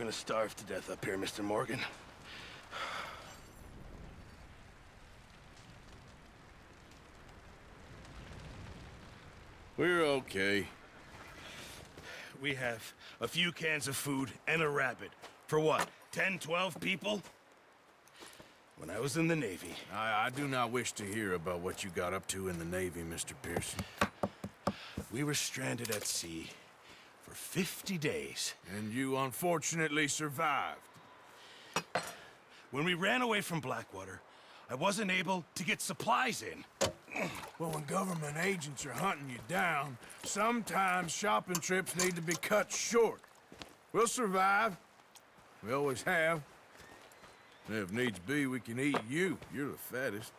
gonna starve to death up here, Mr. Morgan. We're okay. We have a few cans of food and a rabbit. For what, 10, 12 people? When I was in the Navy... I do not wish to hear about what you got up to in the Navy, Mr. Pearson. We were stranded at sea for 50 days. And you unfortunately survived. When we ran away from Blackwater, I wasn't able to get supplies in. Well, when government agents are hunting you down, sometimes shopping trips need to be cut short. We'll survive. We always have. And if needs be, we can eat you. You're the fattest.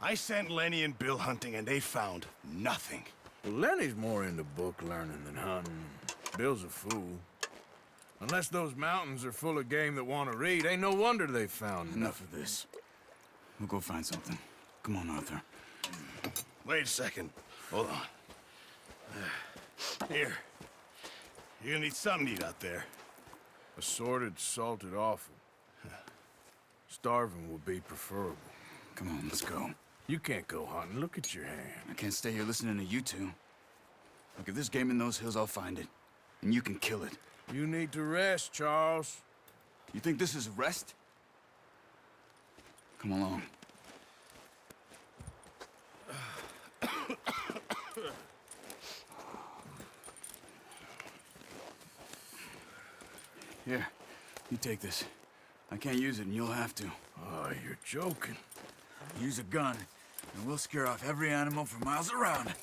I sent Lenny and Bill hunting, and they found nothing. Well, Lenny's more into book learning than hunting. Bill's a fool. Unless those mountains are full of game that want to read, ain't no wonder they found Enough of this. We'll go find something. Come on, Arthur. Wait a second. Hold on. Here. You're gonna need something to eat out there. Assorted, salted offal. Starving would be preferable. Come on, let's go. You can't go hunting. Look at your hand. I can't stay here listening to you two. Look, if there's game in those hills, I'll find it. And you can kill it. You need to rest, Charles. You think this is rest? Come along. Here, you take this. I can't use it, and you'll have to. Oh, you're joking. Use a gun, and we'll scare off every animal for miles around.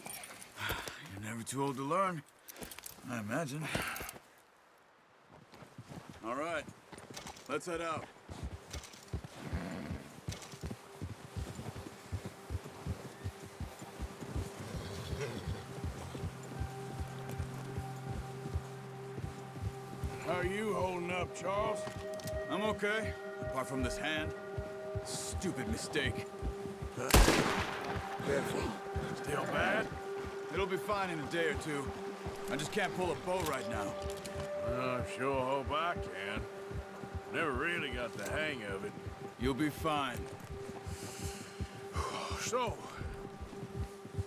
You're never too old to learn, I imagine. All right, let's head out. How are you holding up, Charles? I'm okay, apart from this hand. Stupid mistake. Careful. Still bad? It'll be fine in a day or two. I just can't pull a bow right now. I sure hope I can. Never really got the hang of it. You'll be fine. So,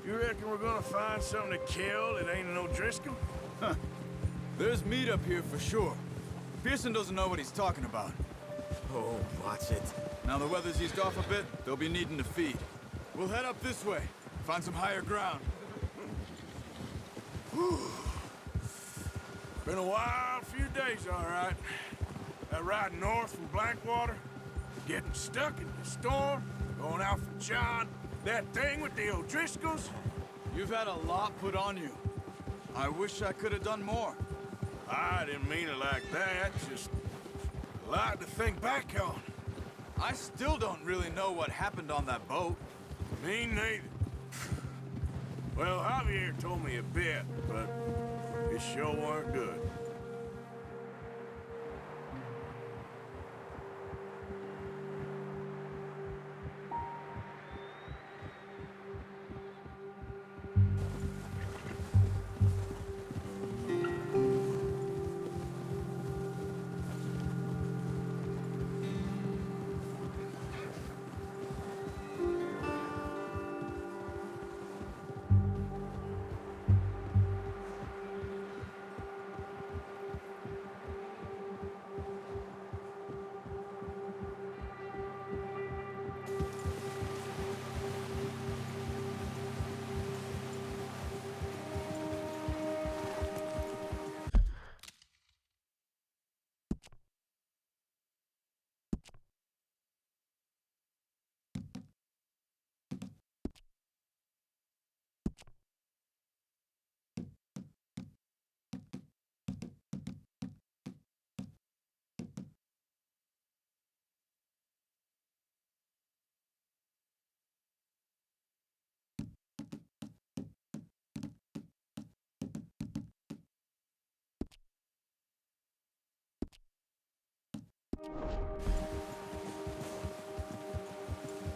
you reckon we're gonna find something to kill that ain't an O'Driscoll? Huh. There's meat up here for sure. Pearson doesn't know what he's talking about. Oh, watch it. Now the weather's eased off a bit, they'll be needing to feed. We'll head up this way, find some higher ground. Been a wild few days, all right. That ride north from Blackwater, getting stuck in the storm, going out for John, that thing with the O'Driscolls. You've had a lot put on you. I wish I could have done more. I didn't mean it like that, just a lot to think back on. I still don't really know what happened on that boat. Me neither. Well, Javier told me a bit, but it sure weren't good.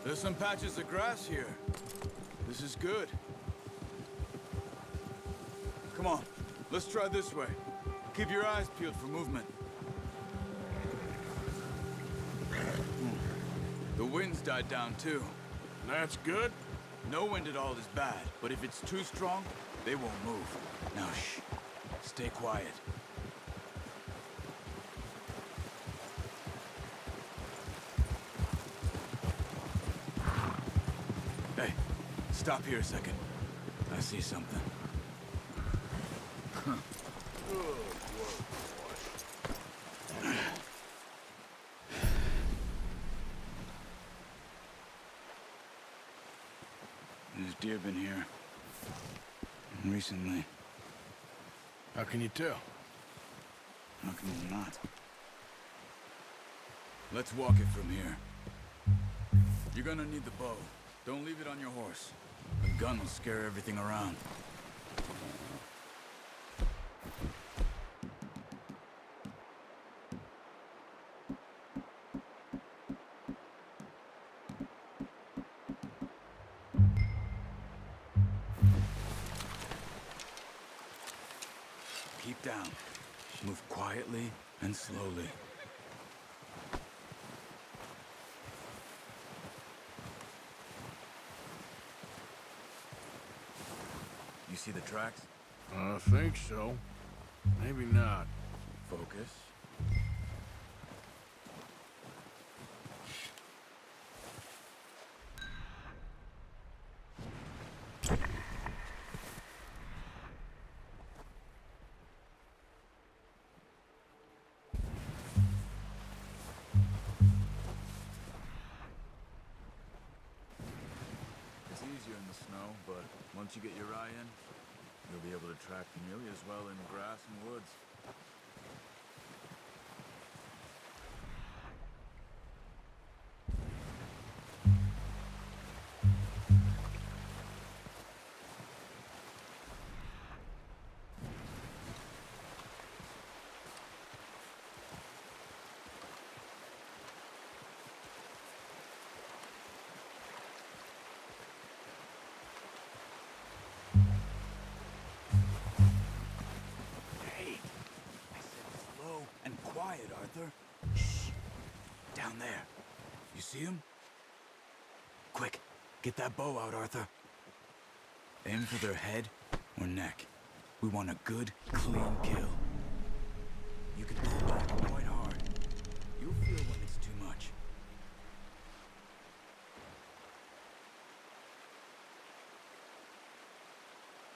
There's some patches of grass here. This is good. Come on, let's try this way. Keep your eyes peeled for movement. The wind's died down too. That's good. No wind at all is bad, but if it's too strong, they won't move. Now shh. Stay quiet. Hey, stop here a second. I see something. There's deer been here. Recently. How can you tell? How can you not? Let's walk it from here. You're gonna need the bow. Don't leave it on your horse. A gun will scare everything around. Keep down. Move quietly and slowly. You see the tracks? I think so. Maybe not. Focus. It's easier in the snow, but once you get your eye in, you'll be able to track nearly as well in grass and woods. Quiet, Arthur. Shh. Down there. You see him? Quick, get that bow out, Arthur. Aim for their head or neck. We want a good, clean kill. You can pull back quite hard. You'll feel when it's too much.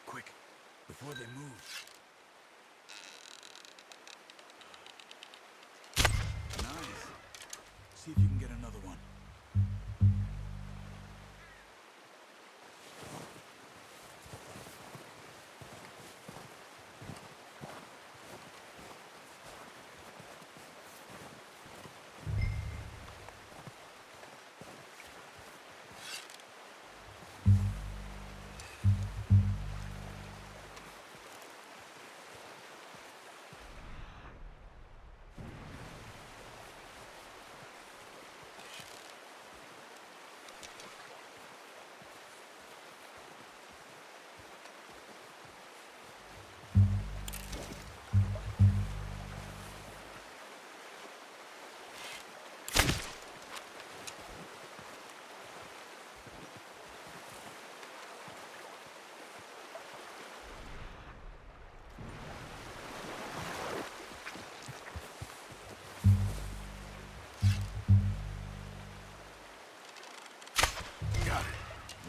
Quick, before they move. Nice. See if you can get another one.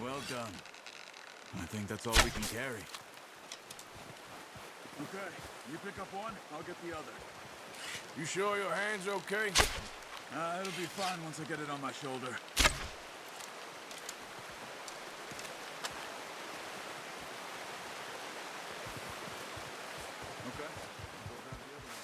Well done. I think that's all we can carry. Okay, you pick up one, I'll get the other. You sure your hand's okay? It'll be fine once I get it on my shoulder. Okay, I'll go grab the other one.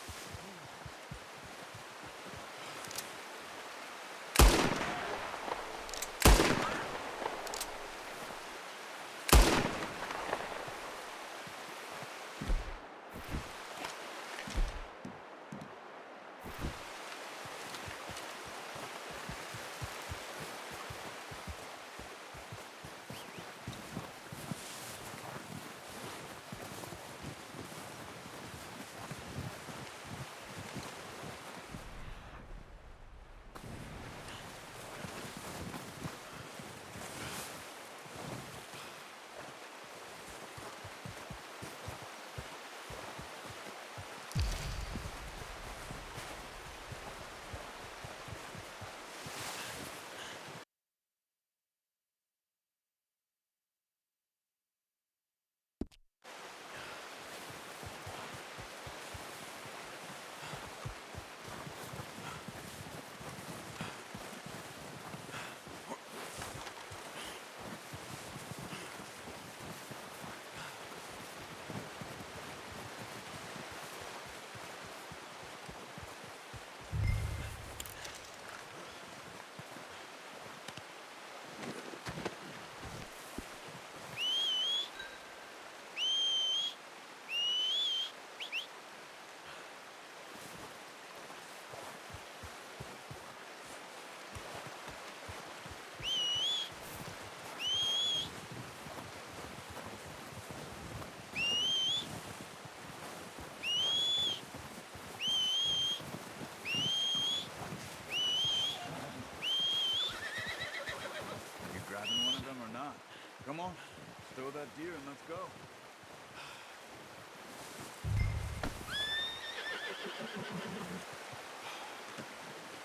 Show that deer and let's go.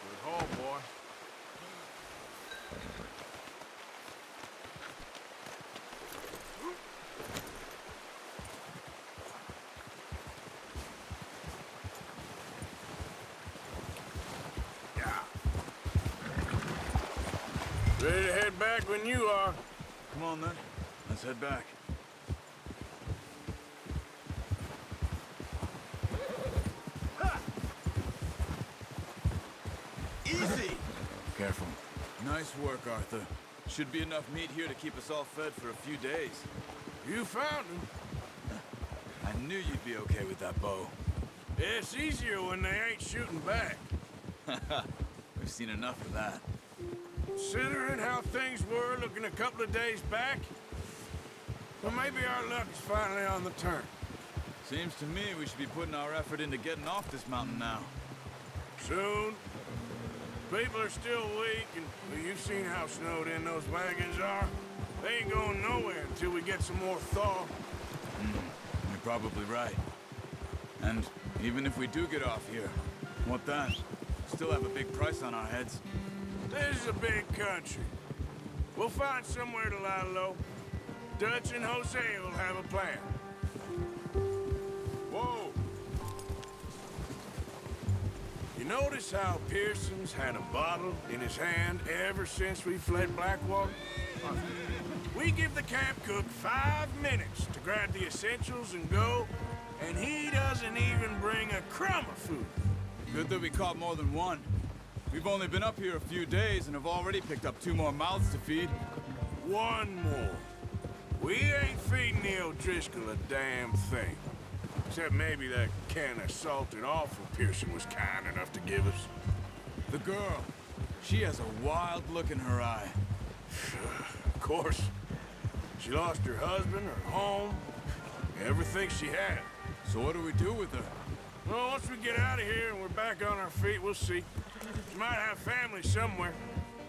Good haul, boy. Ready to head back when you are. Come on then. Let's head back. Easy! Careful. Nice work, Arthur. Should be enough meat here to keep us all fed for a few days. You found him. I knew you'd be okay with that bow. It's easier when they ain't shooting back. We've seen enough of that. Considering how things were looking a couple of days back, well, maybe our luck is finally on the turn. Seems to me we should be putting our effort into getting off this mountain now. Soon. People are still weak, and well, you've seen how snowed in those wagons are. They ain't going nowhere until we get some more thaw. You're probably right. And even if we do get off here, what then? Still have a big price on our heads. This is a big country. We'll find somewhere to lie low. Dutch and Jose will have a plan. Whoa! You notice how Pearson's had a bottle in his hand ever since we fled Blackwater? We give the camp cook 5 minutes to grab the essentials and go, and he doesn't even bring a crumb of food. Good that we caught more than one. We've only been up here a few days and have already picked up 2 more mouths to feed. 1 more. We ain't feeding the O'Driscoll a damn thing. Except maybe that can of salted offal Pearson was kind enough to give us. The girl, she has a wild look in her eye. Of course. She lost her husband, her home, everything she had. So what do we do with her? Well, once we get out of here and we're back on our feet, we'll see. She might have family somewhere.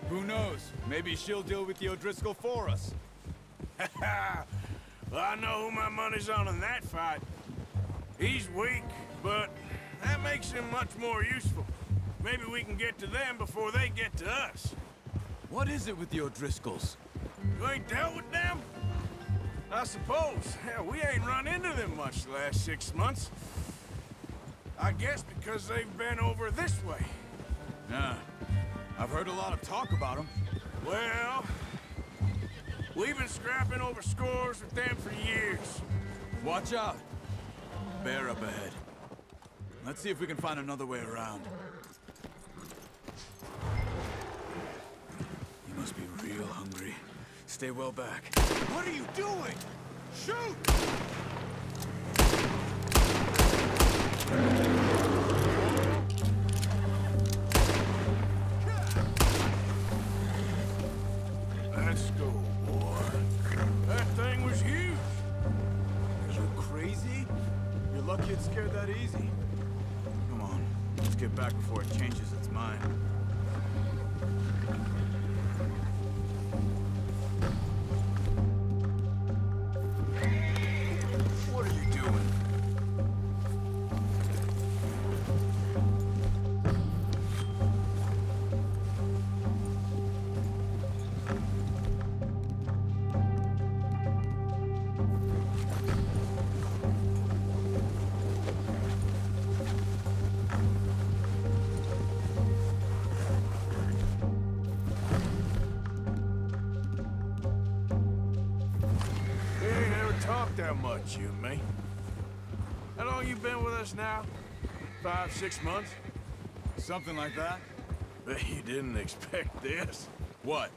Who knows? Maybe she'll deal with the O'Driscoll for us. Well, I know who my money's on in that fight. He's weak, but that makes him much more useful. Maybe we can get to them before they get to us. What is it with the O'Driscolls? You ain't dealt with them? I suppose. Hell, we ain't run into them much the last 6 months. I guess because they've been over this way. Yeah, I've heard a lot of talk about them. Well, we've been scrapping over scores with them for years. Watch out. Bear up ahead. Let's see if we can find another way around. You must be real hungry. Stay well back. What are you doing? Shoot! Let's go, boy. That thing was huge. Are you crazy? You're lucky it scared that easy. Come on, let's get back before it changes its mind. What are you doing? We ain't ever talked that much, you and me. How long you been with us now? 5, 6 months? Something like that? Bet you didn't expect this. What?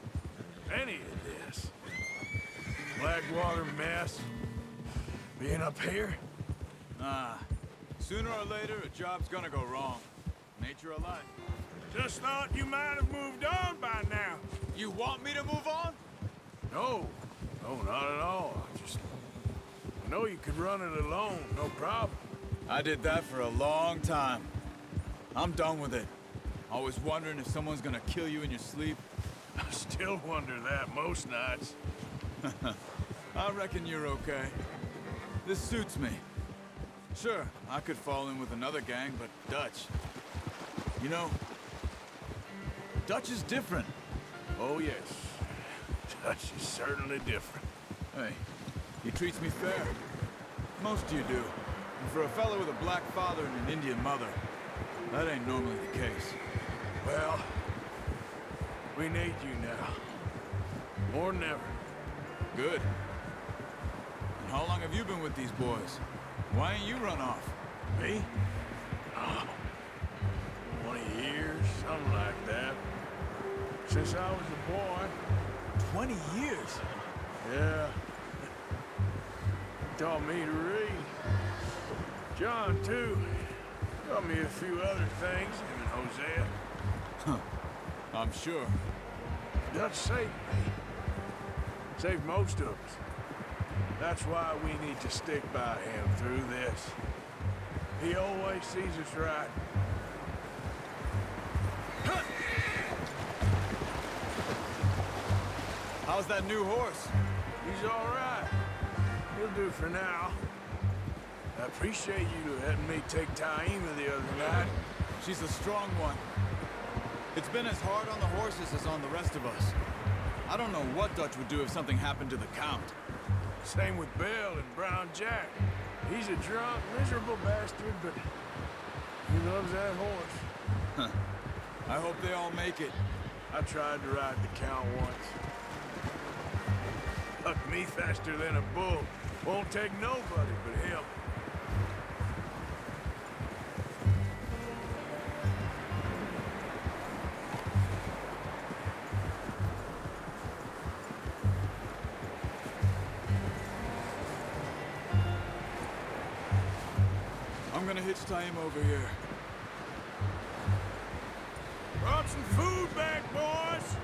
Any of this. Blackwater mess. Being up here? Ah, sooner or later, a job's gonna go wrong. Nature of life. Just thought you might have moved on by now. You want me to move on? No. No, not at all. I know you could run it alone, no problem. I did that for a long time. I'm done with it. Always wondering if someone's gonna kill you in your sleep. I still wonder that most nights. I reckon you're okay. This suits me. Sure, I could fall in with another gang, but Dutch... You know, Dutch is different. Oh, yes. Dutch is certainly different. Hey, he treats me fair. Most of you do. And for a fellow with a black father and an Indian mother, that ain't normally the case. Well, we need you now. More than ever. Good. And how long have you been with these boys? Why ain't you run off? Me? Oh, 20 years, something like that. Since I was a boy. 20 years? Yeah. He taught me to read. John, too. Taught me a few other things, him and Hosea. Huh. I'm sure. Dutch saved me. Saved most of us. That's why we need to stick by him through this. He always sees us right. How's that new horse? He's all right. He'll do for now. I appreciate you letting me take Taima the other night. She's a strong one. It's been as hard on the horses as on the rest of us. I don't know what Dutch would do if something happened to the Count. Same with Bill and Brown Jack. He's a drunk, miserable bastard, but he loves that horse. Huh. I hope they all make it. I tried to ride the Count once. Hucked me faster than a bull. Won't take nobody but him. I'm gonna hitch Taima over here. Brought some food back, boys!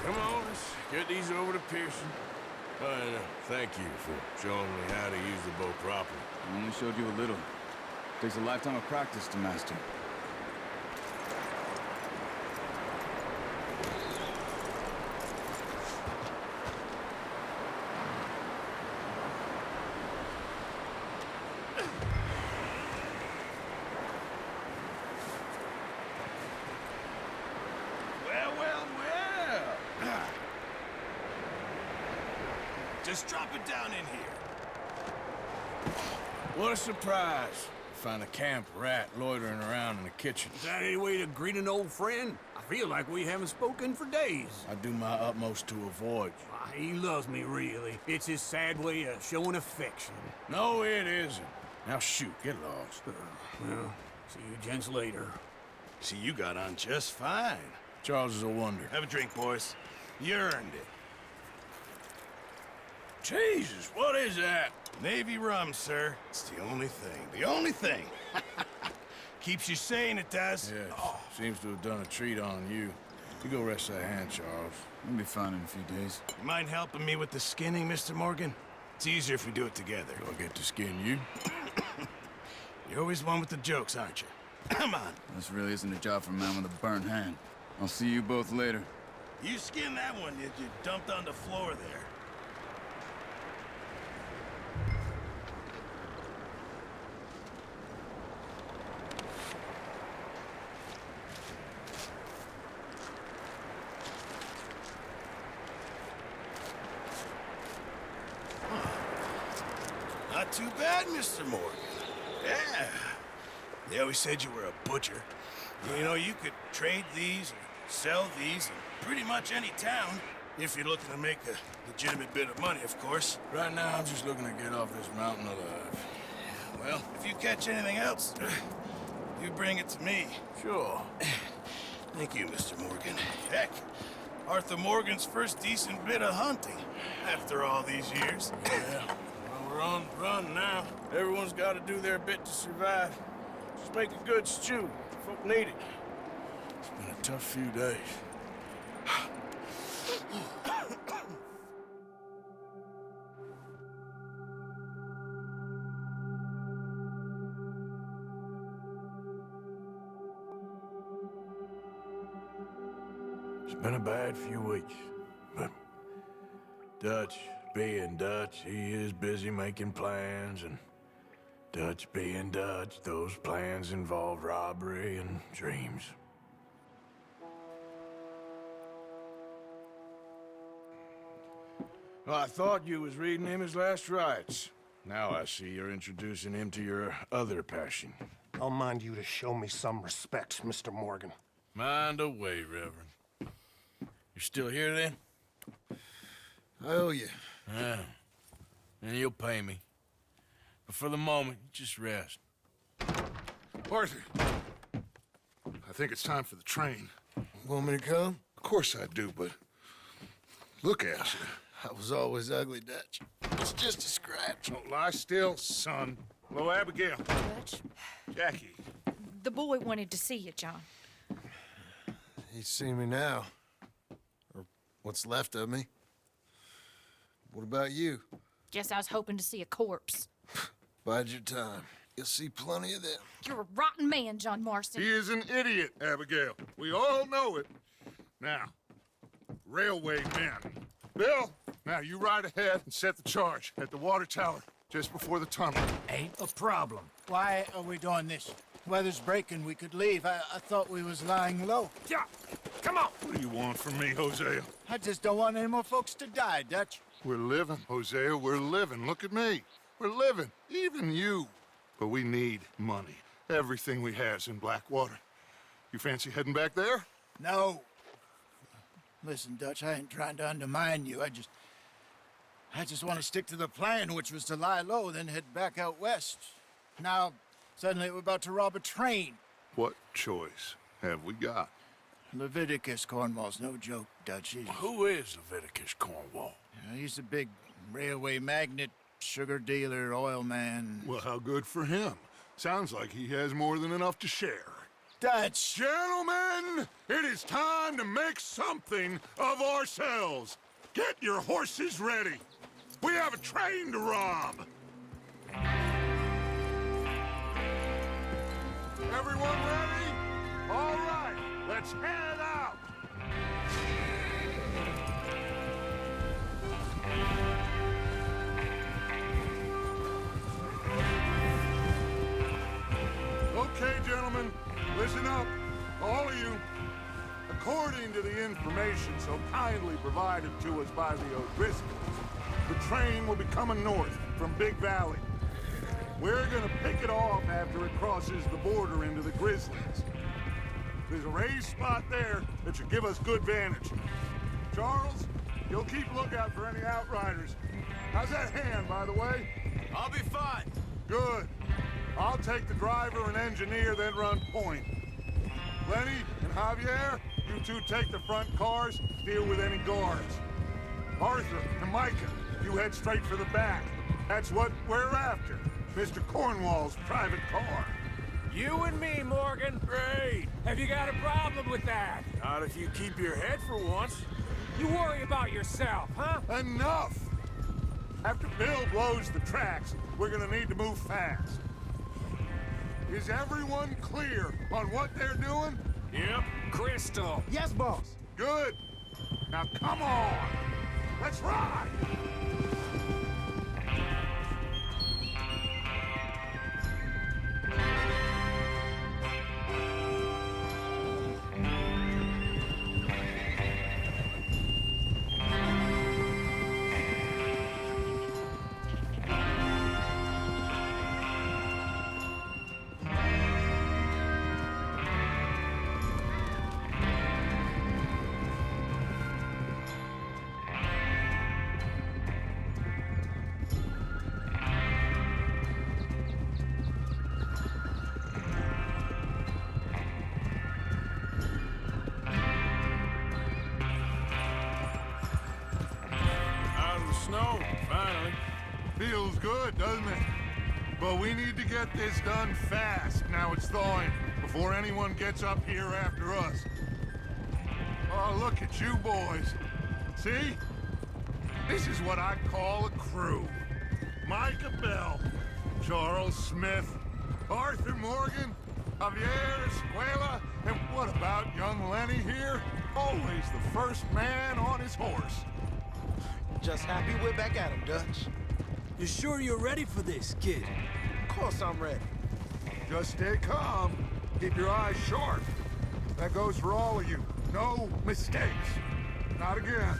Come on, let's get these over to Pearson. Thank you for showing me how to use the bow properly. I only showed you a little. Takes a lifetime of practice to master. Just drop it down in here. What a surprise. Find a camp rat loitering around in the kitchen. Is that any way to greet an old friend? I feel like we haven't spoken for days. I do my utmost to avoid you. He loves me, really. It's his sad way of showing affection. No, it isn't. Now shoot, get lost. Well, see you gents later. See, you got on just fine. Charles is a wonder. Have a drink, boys. You earned it. Jesus, what is that? Navy rum, sir. It's the only thing. The only thing. Keeps you sane, it does. Yes, seems to have done a treat on you. You go rest that hand, Charles. We'll be fine in a few days. You mind helping me with the skinning, Mr. Morgan? It's easier if we do it together. Do I get to skin you? You're always one with the jokes, aren't you? Come on. This really isn't a job for a man with a burnt hand. I'll see you both later. You skinned that one that you dumped on the floor there. Not too bad, Mr. Morgan. Yeah. They always said you were a butcher. You know, you could trade these or sell these in pretty much any town, if you're looking to make a legitimate bit of money, of course. Right now, I'm just looking to get off this mountain alive. Well, if you catch anything else, you bring it to me. Sure. Thank you, Mr. Morgan. Heck, Arthur Morgan's first decent bit of hunting after all these years. Yeah. Well, we're on the run now. Everyone's got to do their bit to survive. Just make a good stew. Folk need it. It's been a tough few days. Been a bad few weeks, but Dutch being Dutch, he is busy making plans, and Dutch being Dutch, those plans involve robbery and dreams. Well, I thought you was reading him his last rites. Now I see you're introducing him to your other passion. I'll mind you to show me some respect, Mr. Morgan. Mind away, Reverend. You're still here, then? I owe you. Yeah. And you'll pay me. But for the moment, just rest. Arthur, I think it's time for the train. Want me to come? Of course I do, but look at you. I was always ugly, Dutch. It's just a scratch. Don't lie still, son. Hello, Abigail. Dutch, Jackie. the boy wanted to see you, John. He's seen me now. Or what's left of me. What about you? Guess I was hoping to see a corpse. Bide your time. You'll see plenty of them. You're a rotten man, John Marston. He is an idiot, Abigail. We all know it. Now, railway men. Bill, now you ride ahead and set the charge at the water tower just before the tunnel. Ain't a problem. Why are we doing this? Weather's breaking, we could leave. I thought we was lying low. Yeah, come on. What do you want from me, Hosea? I just don't want any more folks to die, Dutch. We're living, Hosea, we're living. Look at me. We're living, even you. But we need money. Everything we have's in Blackwater. You fancy heading back there? No. Listen, Dutch, I ain't trying to undermine you. I just want to stick to the plan, which was to lie low, then head back out west. Now, suddenly we're about to rob a train. What choice have we got? Leviticus Cornwall's no joke, Dutch. Who is Leviticus Cornwall? He's a big railway magnate, sugar dealer, oil man. Well, how good for him. Sounds like he has more than enough to share. Dutch! Gentlemen, it is time to make something of ourselves. Get your horses ready. We have a train to rob. Everyone ready? All right, let's head out. Okay, gentlemen, listen up, all of you. According to the information so kindly provided to us by the O'Driscolls, the train will be coming north from Big Valley. We're gonna pick it off after it crosses the border into the Grizzlies. There's a raised spot there that should give us good vantage. Charles, you'll keep lookout for any outriders. How's that hand, by the way? I'll be fine. Good. I'll take the driver and engineer, then run point. Lenny and Javier, you two take the front cars, deal with any guards. Arthur and Micah, you head straight for the back. That's what we're after. Mr. Cornwall's private car. You and me, Morgan. Great. Have you got a problem with that? Not if you keep your head for once. You worry about yourself, huh? Enough! After Bill blows the tracks, we're gonna need to move fast. Is everyone clear on what they're doing? Yep. Crystal. Yes, boss. Good. Now come on. Let's ride. Snow, finally. Feels good, doesn't it? But we need to get this done fast. Now it's thawing, before anyone gets up here after us. Oh, look at you boys. See? This is what I call a crew. Micah Bell, Charles Smith, Arthur Morgan, Javier Escuela, and what about young Lenny here? Always the first man on his horse. Just happy we're back at him, Dutch. You sure you're ready for this, kid? Of course I'm ready. Just stay calm. Keep your eyes sharp. That goes for all of you. No mistakes. Not again.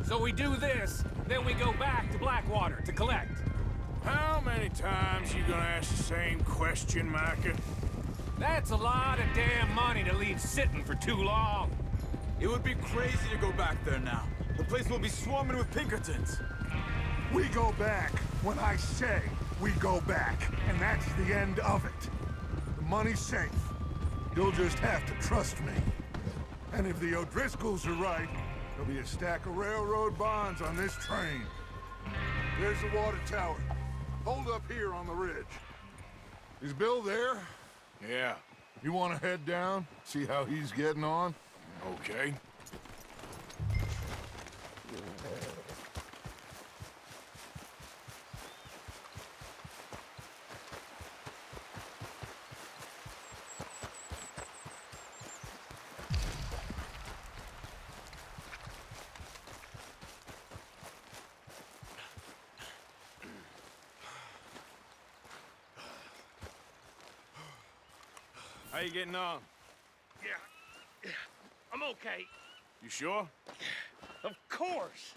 So we do this, then we go back to Blackwater to collect. How many times you gonna ask the same question, Micah? That's a lot of damn money to leave sitting for too long. It would be crazy to go back there now. The place will be swarming with Pinkertons. We go back when I say we go back, and that's the end of it. The money's safe. You'll just have to trust me. And if the O'Driscolls are right, there'll be a stack of railroad bonds on this train. There's the water tower. Hold up here on the ridge. Is Bill there? Yeah, You want to head down, see how he's getting on? okay. How you getting on? Yeah, I'm okay. You sure? Of course.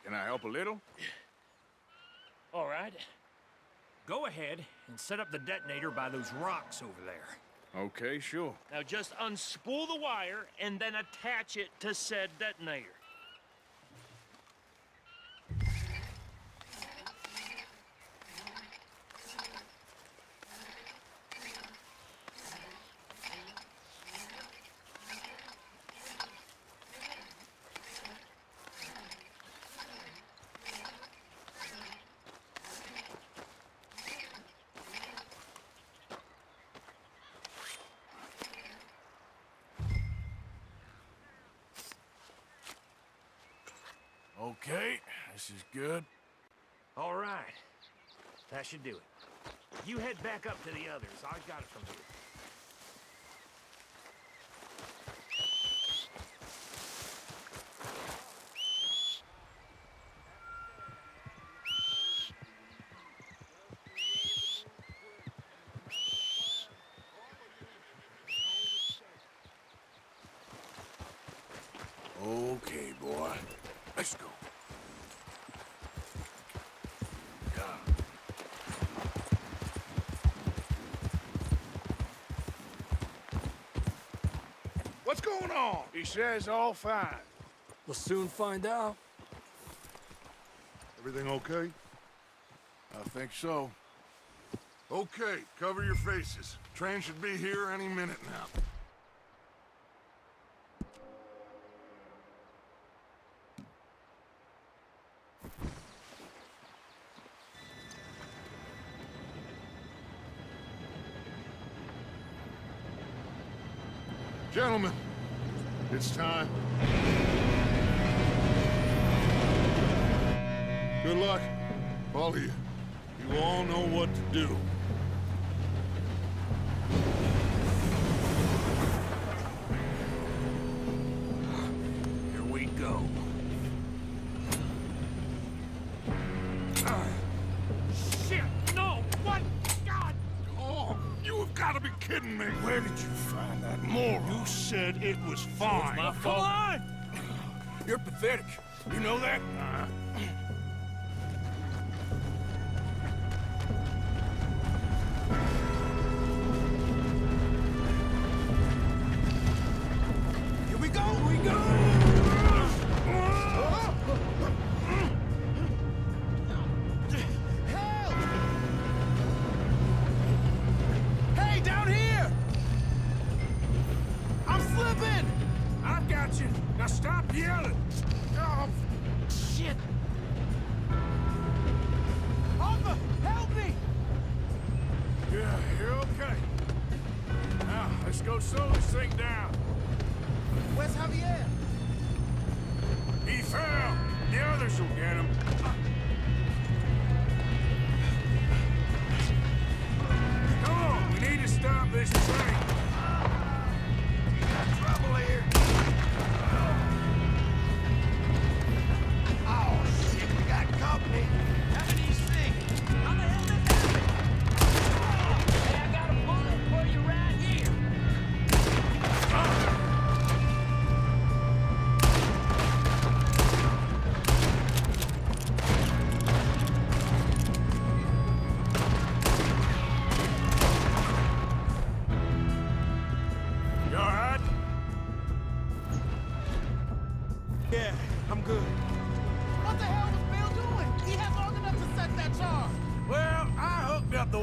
Can I help a little? All right. Go ahead and set up the detonator by those rocks over there. Okay, sure. Now just unspool the wire and then attach it to said detonator. Okay, this is good. All right. That should do it. You head back up to the others. I got it from here. Okay, boy. Let's go. What's going on? He says all fine. We'll soon find out. Everything okay? I think so. Okay, cover your faces. Train should be here any minute now. Gentlemen, it's time. Good luck, all of you. You all know what to do. Here we go. Shit! No! What? God! Oh, you have got to be kidding me. Where did you find that moron? You said it was fine. My fault. Come on! You're pathetic. You know that? Here we go! Here we go! Help! Hey, down here! I'm slipping! I've got you. Now stop yelling. Oh, shit! Arthur, help me! Yeah, you're okay. Now, let's go slow this thing down. Where's Javier? He fell. The others will get him. Come on, we need to stop this train. Trouble here.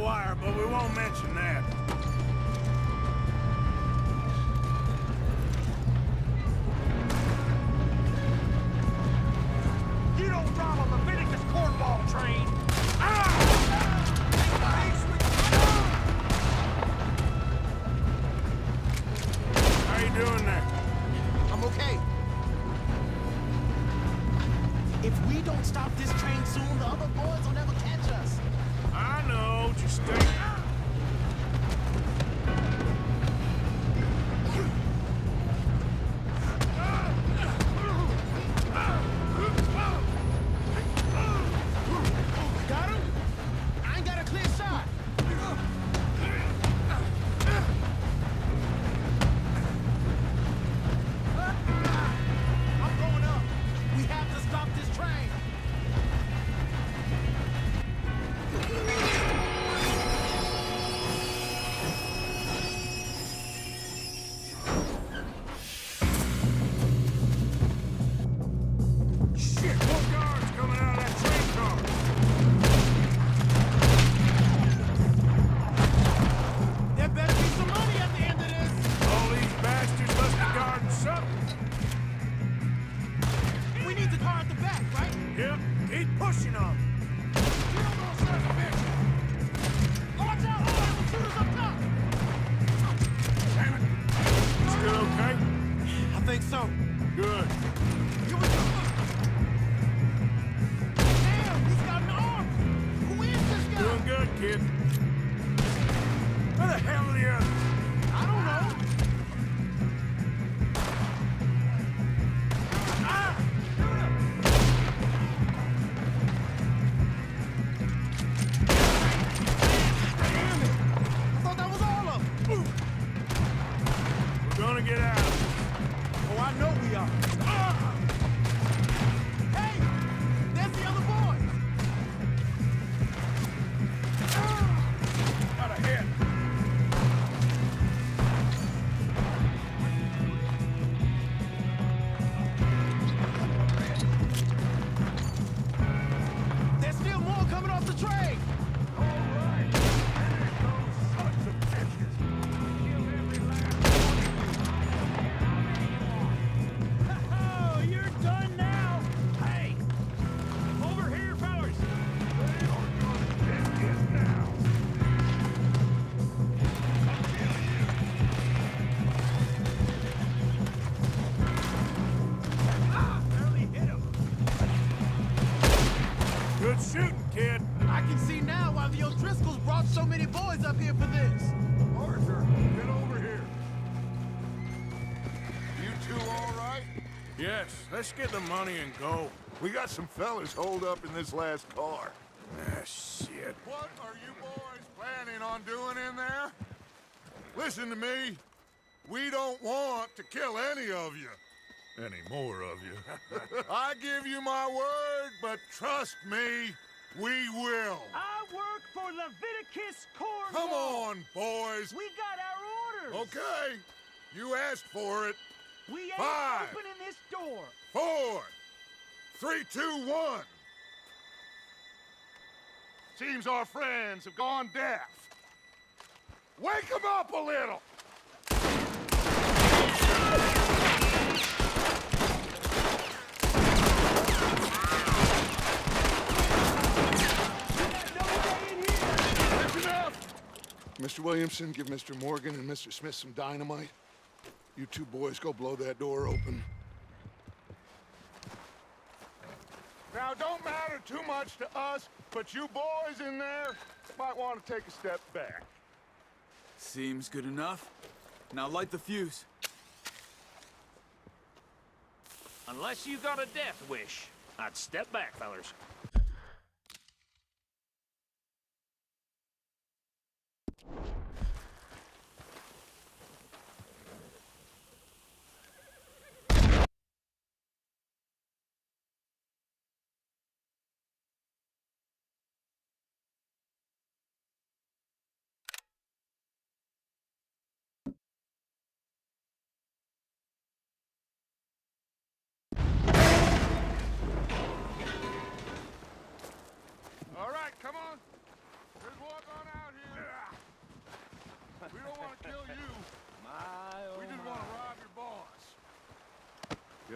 wire, but we won't mention that. You don't rob a Leviticus cornball train! How you doing there? I'm okay. If we don't stop this train soon, the other boys will never catch us. I know, just stay... Got him? I ain't got a clear shot. I'm going up. We have to stop this train. Shit, more guards coming out of that train car! There better be some money at the end of this. All these bastards must be guarding something. We need the car at the back, right? Yep, keep pushing on. You don't know, son of a bitch. Watch out, boys! The shooters up top. Damn it. Still okay? I think so. Good. Here we go. Damn, he's got an arm. Who is this guy? Doing good, kid. Where the hell are the others? I don't know. Damn it. I thought that was all of them. We're gonna get out. Oh, I know we are. Hey, there's the other boy. Got a hit. There's still more coming off the train. Oh, you're done now! Hey! Over here, fellas! Barely hit him. Good shooting, kid. I can see now why the O'Driscolls brought so many boys up here for this. Arthur, get over here. You two all right? Yes, let's get the money and go. We got some fellas holed up in this last car. Ah, shit. What are you boys planning on doing in there? Listen to me. We don't want to kill any of you. Any more of you. I give you my word, but trust me, we will. I work for Leviticus Cornwall! Come on, boys. We got our orders! Okay. You asked for it. We ain't 5, opening this door! 4, 3, 2, 1. Seems our friends have gone deaf. Wake them up a little. That's enough. Mr. Williamson, give Mr. Morgan and Mr. Smith some dynamite. You two boys go blow that door open. Now, don't matter too much to us, but you boys in there might want to take a step back. Seems good enough. Now light the fuse. Unless you got a death wish, I'd step back, fellers.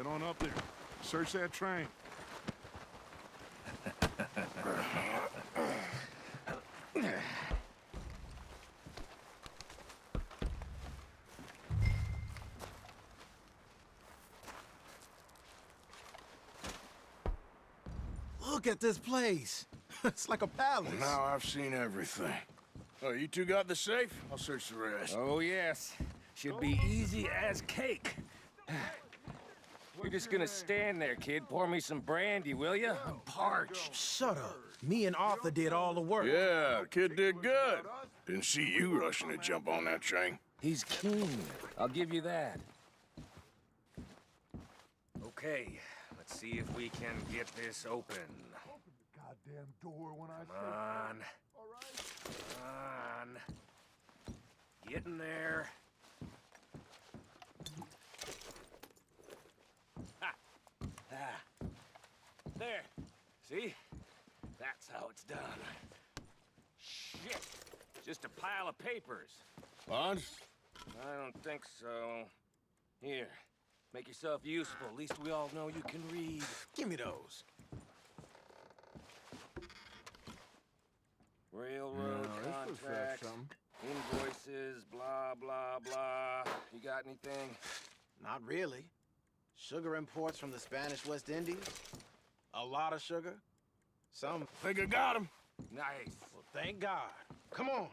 Get on up there. Search that train. Look at this place. It's like a palace. Now I've seen everything. Oh, you two got the safe? I'll search the rest. Oh, yes. Should be easy as cake. You're just gonna stand there, kid. Pour me some brandy, will you? I'm parched. Shut up. Me and Arthur did all the work. Yeah, the kid did good. Didn't see you rushing to jump on that train. He's keen. I'll give you that. Okay, let's see if we can get this open. Goddamn door when I Come on. Come on. Get in there. Ha! Ah. There. See? That's how it's done. Shit. Just a pile of papers. Bonds? I don't think so. Here. Make yourself useful. At least we all know you can read. Give me those. Railroad contracts, invoices, blah, blah, blah. You got anything? Not really. Sugar imports from the Spanish West Indies. A lot of sugar. Some. Think I got him. Nice. Well, thank God. Come on.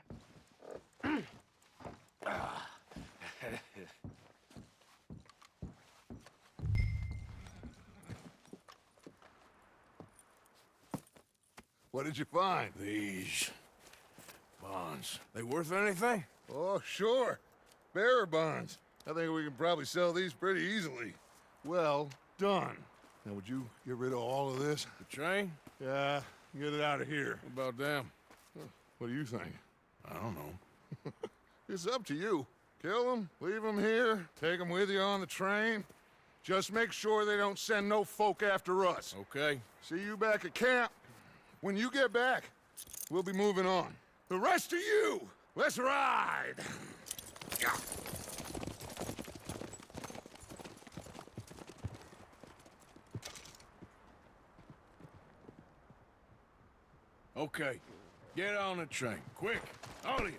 What did you find? These bonds. They worth anything? Oh, sure. Bearer bonds. I think we can probably sell these pretty easily. Well done. Now, would you get rid of all of this? The train? Yeah, get it out of here. What about them? What do you think? I don't know. It's up to you. Kill them, leave them here, take them with you on the train. Just make sure they don't send no folk after us. Okay. See you back at camp. When you get back, we'll be moving on. The rest of you, let's ride! Okay. Get on the train. Quick. All of you.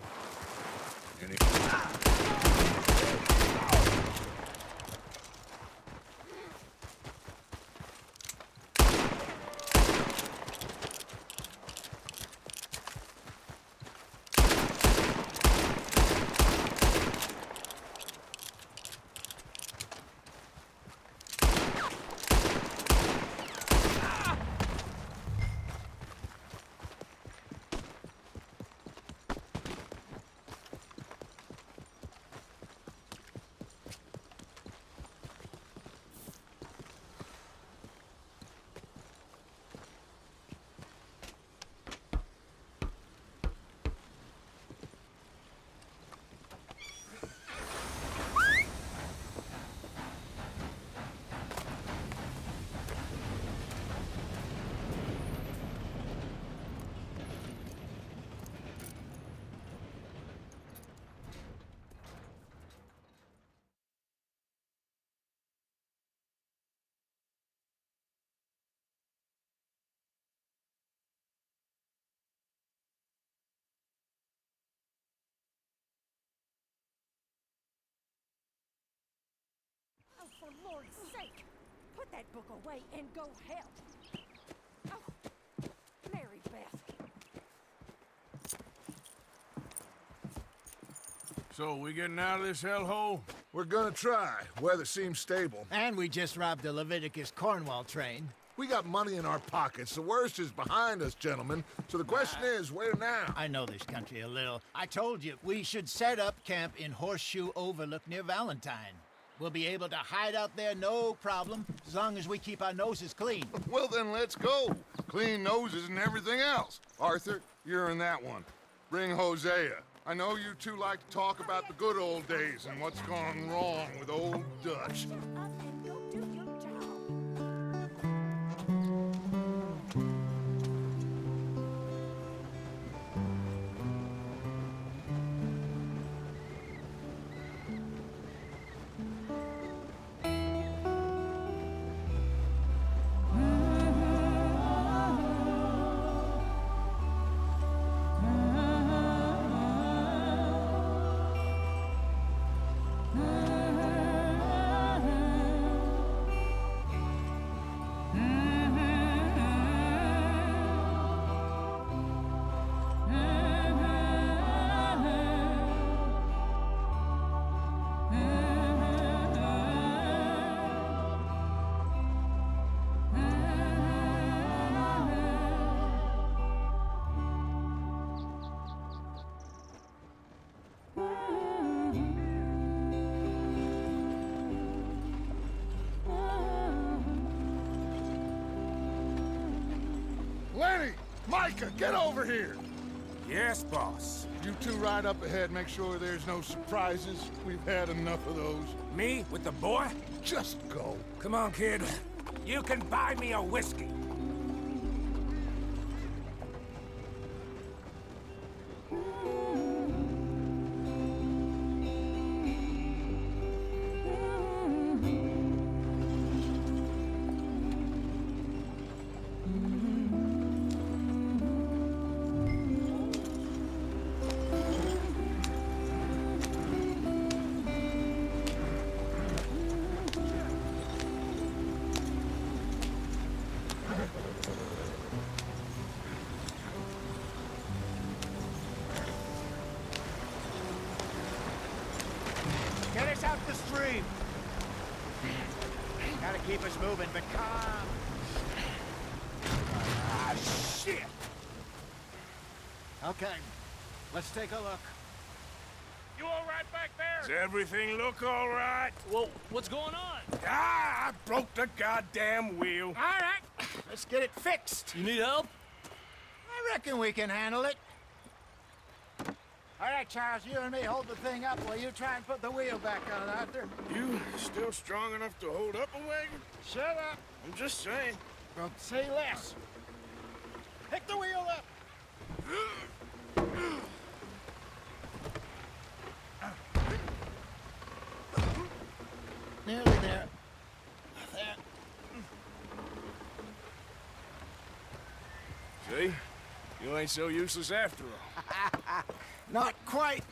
For Lord's sake, put that book away and go help. Oh, Mary Beth. So, we getting out of this hellhole? We're gonna try. Weather seems stable. And we just robbed the Leviticus Cornwall train. We got money in our pockets. The worst is behind us, gentlemen. So the question is, where now? I know this country a little. I told you, we should set up camp in Horseshoe Overlook near Valentine. We'll be able to hide out there, no problem, as long as we keep our noses clean. Well, then let's go. Clean noses and everything else. Arthur, you're in that one. Bring Hosea. I know you two like to talk about the good old days and what's gone wrong with old Dutch. Shut up and go do your job. Micah, get over here! Yes, boss. You two ride up ahead, make sure there's no surprises. We've had enough of those. Me with the boy? Just go. Come on, kid. You can buy me a whiskey. Get us out the stream. Gotta keep us moving, but calm. Ah, shit! Okay, let's take a look. You all right back there? Does everything look all right? Well, what's going on? Ah, I broke the goddamn wheel. All right, let's get it fixed. You need help? I reckon we can handle it. All right, Charles, you and me hold the thing up while you try and put the wheel back on, Arthur. You still strong enough to hold up a wagon? Shut up. I'm just saying. Well, say less. Pick the wheel up. Nearly there. There. See? You ain't so useless after all. Not quite.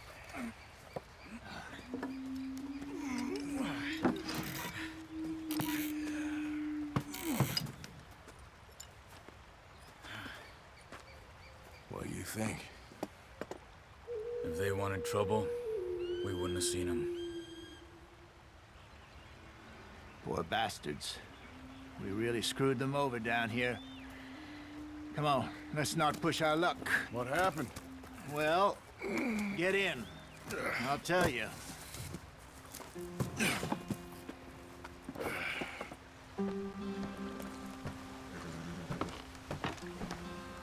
What do you think? If they wanted trouble, we wouldn't have seen them. Poor bastards. We really screwed them over down here. Come on, let's not push our luck. What happened? Well, get in. I'll tell you.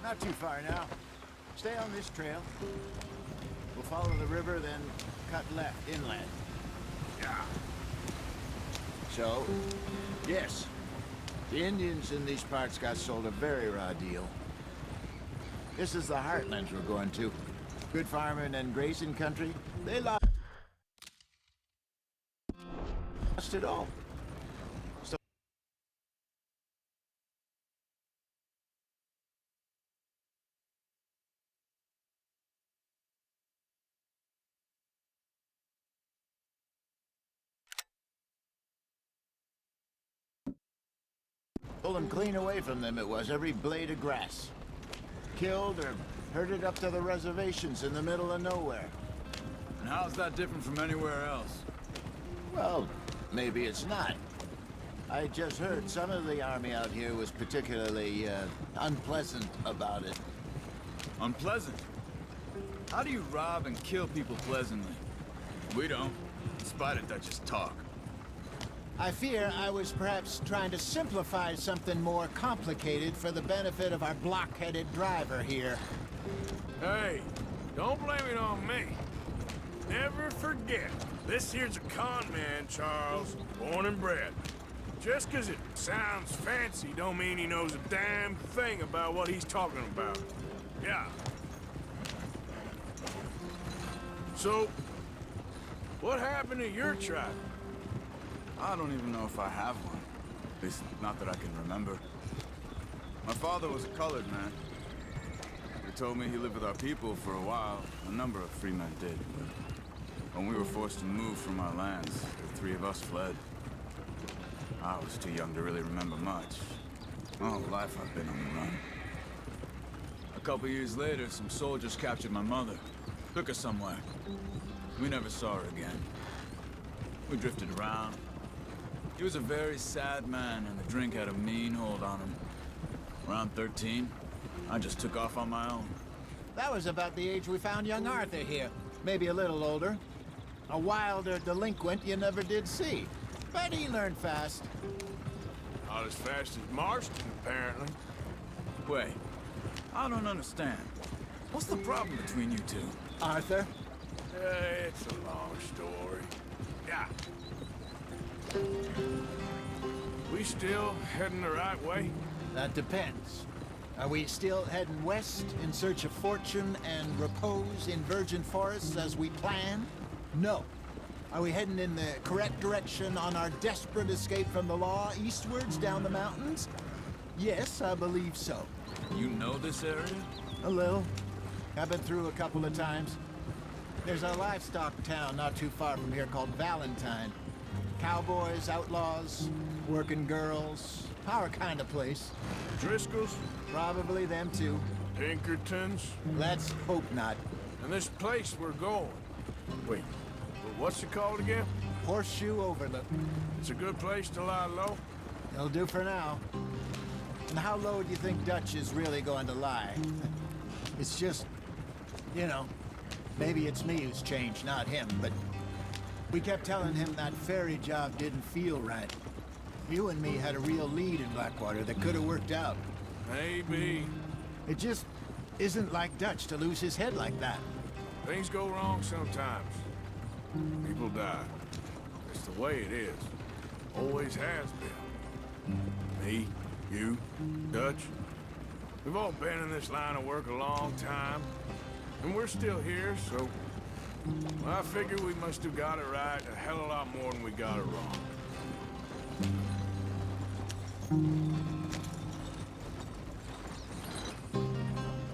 Not too far now. Stay on this trail. We'll follow the river, then cut left inland. Yeah. So, yes, the Indians in these parts got sold a very raw deal. This is the heartlands we're going to. Good farming and grazing country. They lost it all. So pulling clean away from them it was, every blade of grass. Killed or herded up to the reservations in the middle of nowhere. And how's that different from anywhere else? Well, maybe it's not. I just heard some of the army out here was particularly, unpleasant about it. Unpleasant? How do you rob and kill people pleasantly? We don't, despite it, that just talk. I fear I was perhaps trying to simplify something more complicated for the benefit of our block-headed driver here. Hey, don't blame it on me. Never forget, this here's a con man, Charles, born and bred. Just 'cause it sounds fancy don't mean he knows a damn thing about what he's talking about. Yeah. So, what happened to your tribe? I don't even know if I have one. At least, not that I can remember. My father was a colored man. He told me he lived with our people for a while. A number of free men did, but when we were forced to move from our lands, the three of us fled. I was too young to really remember much. My whole life I've been on the run. A couple years later, some soldiers captured my mother. Took her somewhere. We never saw her again. We drifted around. He was a very sad man, and the drink had a mean hold on him. Around 13, I just took off on my own. That was about the age we found young Arthur here. Maybe a little older. A wilder delinquent you never did see. But he learned fast. Not as fast as Marston, apparently. Wait, I don't understand. What's the problem between you two? Arthur? It's a long story. Yeah. We still heading the right way? That depends. Are we still heading west in search of fortune and repose in virgin forests as we planned? No. Are we heading in the correct direction on our desperate escape from the law eastwards down the mountains? Yes, I believe so. You know this area? A little. I've been through a couple of times. There's a livestock town not too far from here called Valentine. Cowboys, outlaws, working girls, our kind of place. Driscoll's? Probably them too. Pinkertons? Let's hope not. And this place we're going. Wait, what's it called again? Horseshoe Overlook. It's a good place to lie low? It'll do for now. And how low do you think Dutch is really going to lie? It's just, you know, maybe it's me who's changed, not him, but we kept telling him that ferry job didn't feel right. You and me had a real lead in Blackwater that could have worked out. Maybe. It just isn't like Dutch to lose his head like that. Things go wrong sometimes. People die. It's the way it is. Always has been. Me, you, Dutch. We've all been in this line of work a long time. And we're still here, so... I figure we must have got it right a hell of a lot more than we got it wrong.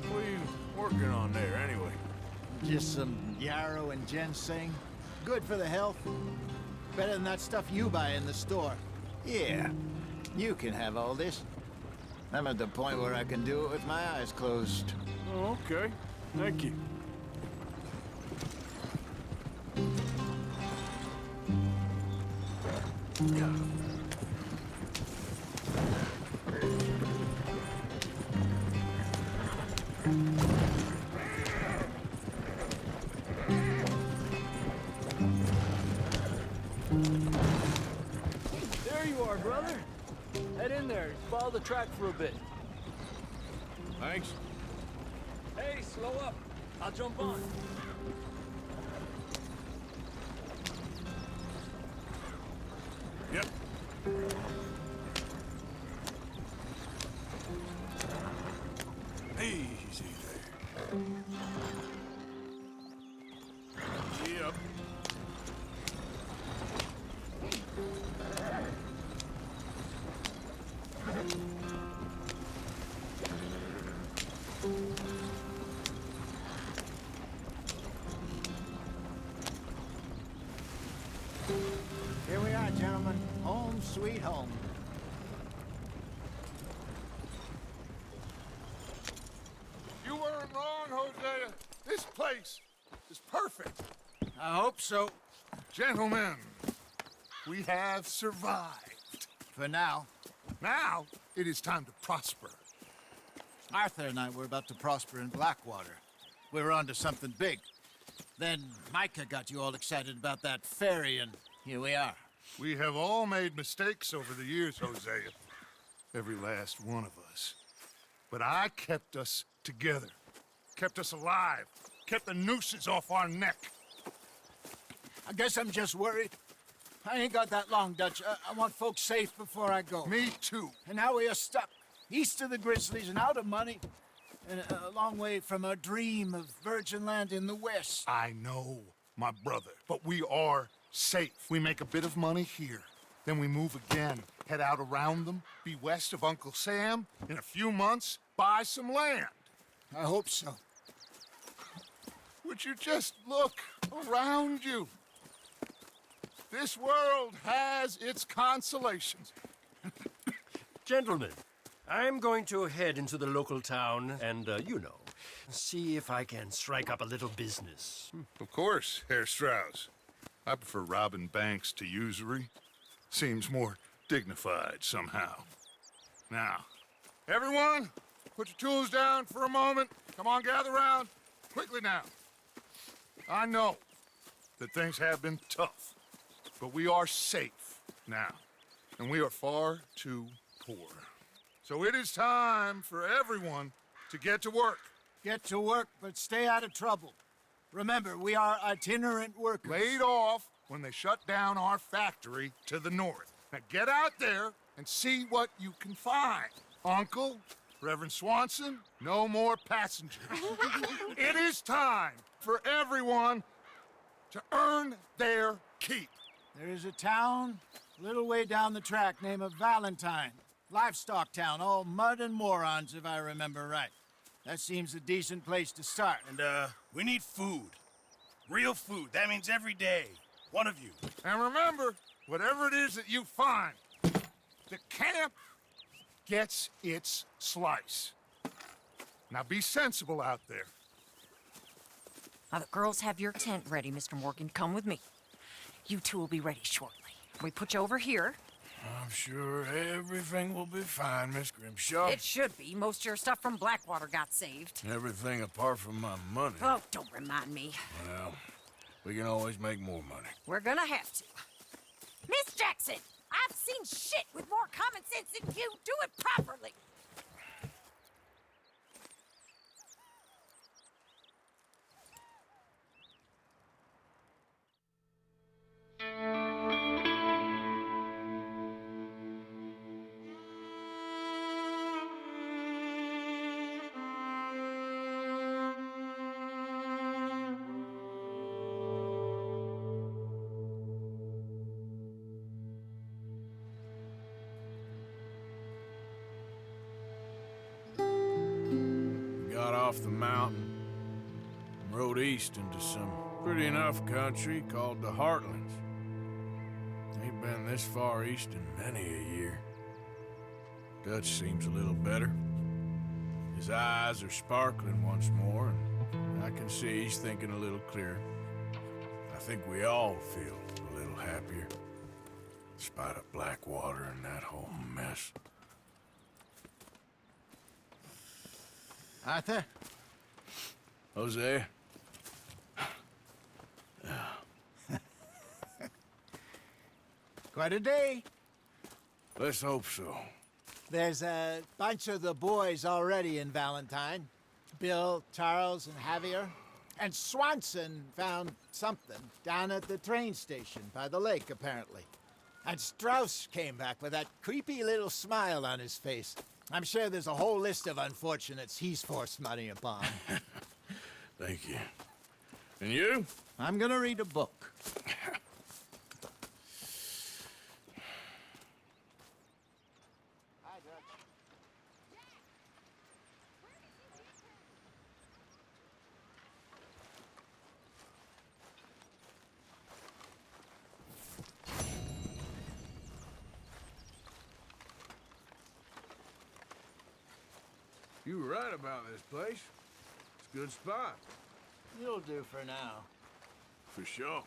What are you working on there, anyway? Just some yarrow and ginseng. Good for the health. Better than that stuff you buy in the store. Yeah, you can have all this. I'm at the point where I can do it with my eyes closed. Oh, okay. Thank you. Yeah. There you are, brother. Head in there. Follow the track for a bit. Thanks. Hey, slow up. I'll jump on. Yep. Easy there. Yep. Here we are, gentlemen. Home sweet home. You weren't wrong, Hosea. This place is perfect. I hope so. Gentlemen, we have survived. For now. Now, it is time to prosper. Arthur and I were about to prosper in Blackwater. We were onto something big. Then Micah got you all excited about that ferry, and here we are. We have all made mistakes over the years, Hosea. Every last one of us. But I kept us together. Kept us alive. Kept the nooses off our neck. I guess I'm just worried. I ain't got that long, Dutch. I want folks safe before I go. Me too. And now we are stuck east of the Grizzlies and out of money. And a long way from our dream of virgin land in the west. I know, my brother, but we are safe. We make a bit of money here. Then we move again, head out around them, be west of Uncle Sam. In a few months, buy some land. I hope so. Would you just look around you? This world has its consolations. Gentlemen, I'm going to head into the local town and, you know, see if I can strike up a little business. Of course, Herr Strauss. I prefer robbing banks to usury. Seems more dignified somehow. Now, everyone, put your tools down for a moment. Come on, gather round. Quickly now. I know that things have been tough, but we are safe now, and we are far too poor. So it is time for everyone to get to work. Get to work, but stay out of trouble. Remember, we are itinerant workers. Laid off when they shut down our factory to the north. Now get out there and see what you can find. Uncle, Reverend Swanson, no more passengers. It is time for everyone to earn their keep. There is a town a little way down the track named Valentine. Livestock town, all mud and morons, if I remember right. That seems a decent place to start. And, we need food. Real food. That means every day. One of you. And remember, whatever it is that you find, the camp gets its slice. Now be sensible out there. Now, the girls have your tent ready, Mr. Morgan. Come with me. You two will be ready shortly. We put you over here. I'm sure everything will be fine, Miss Grimshaw. It should be. Most of your stuff from Blackwater got saved. Everything apart from my money. Oh, don't remind me. Well, we can always make more money. We're gonna have to. Miss Jackson, I've seen shit with more common sense than you. Do it properly. Got off the mountain and rode east into some pretty enough country called the Heartlands. Ain't been this far east in many a year. Dutch seems a little better. His eyes are sparkling once more, and I can see he's thinking a little clearer. I think we all feel a little happier, in spite of Blackwater and that whole mess. Arthur? Jose? Quite a day. Let's hope so. There's a bunch of the boys already in Valentine. Bill, Charles, and Javier. And Swanson found something down at the train station by the lake, apparently. And Strauss came back with that creepy little smile on his face. I'm sure there's a whole list of unfortunates he's forced money upon. Thank you. And you? I'm gonna read a book. You were right about this place. It's a good spot. You'll do for now. For sure.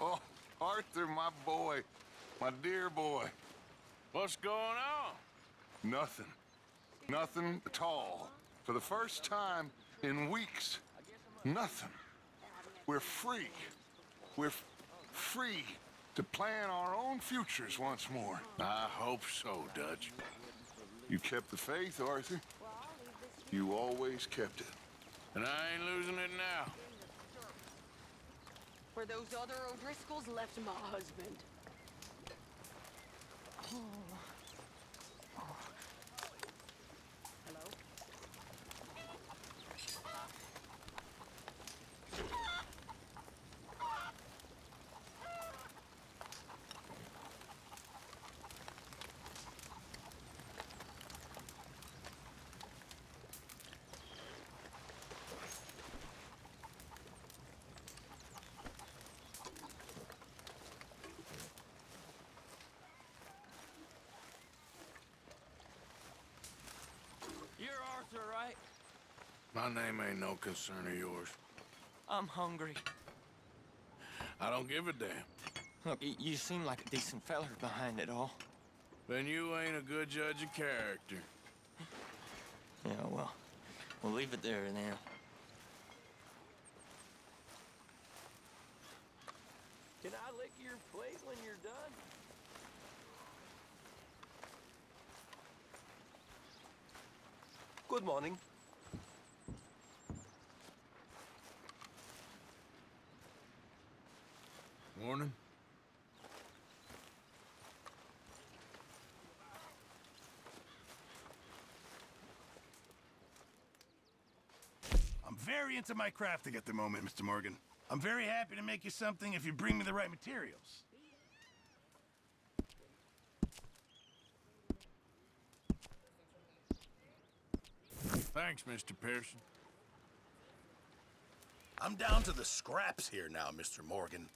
Oh, Arthur, my boy. My dear boy. What's going on? Nothing. Nothing at all. For the first time in weeks. Nothing. We're free. We're free to plan our own futures once more. I hope so, Dutch. You kept the faith, Arthur. You always kept it. And I ain't losing it now. Where those other O'Driscolls left my husband. Oh. Hello? You're Arthur, right? My name ain't no concern of yours. I'm hungry. I don't give a damn. Look, you seem like a decent feller behind it all. Then you ain't a good judge of character. Yeah, well, we'll leave it there now. Can I lick your plate when you're done? Good morning. Morning. I'm very into my crafting at the moment, Mr. Morgan. I'm very happy to make you something if you bring me the right materials. Thanks, Mr. Pearson. I'm down to the scraps here now, Mr. Morgan.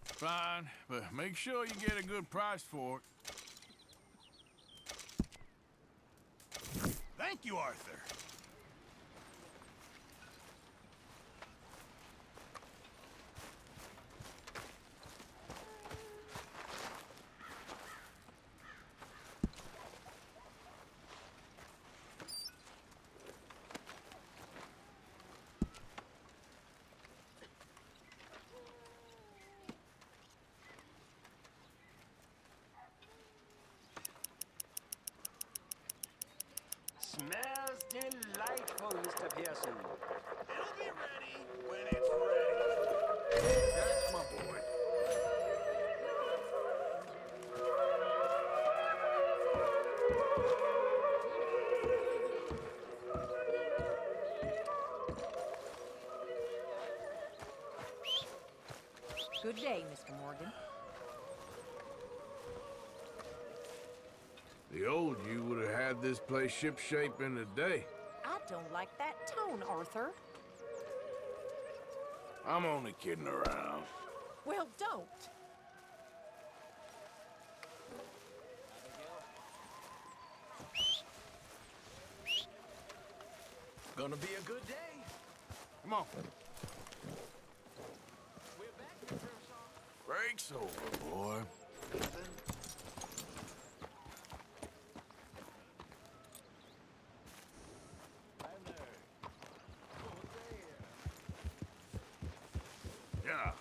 Fine, but make sure you get a good price for it. Thank you, Arthur. Smells delightful, Mr. Pearson. It'll be ready when it's ready. That's my boy. Good day, Mr. Morgan. The old you would have had this place shipshape in a day. I don't like that tone, Arthur. I'm only kidding around. Well, don't. Gonna be a good day. Come on. Break's over, boy. Yeah.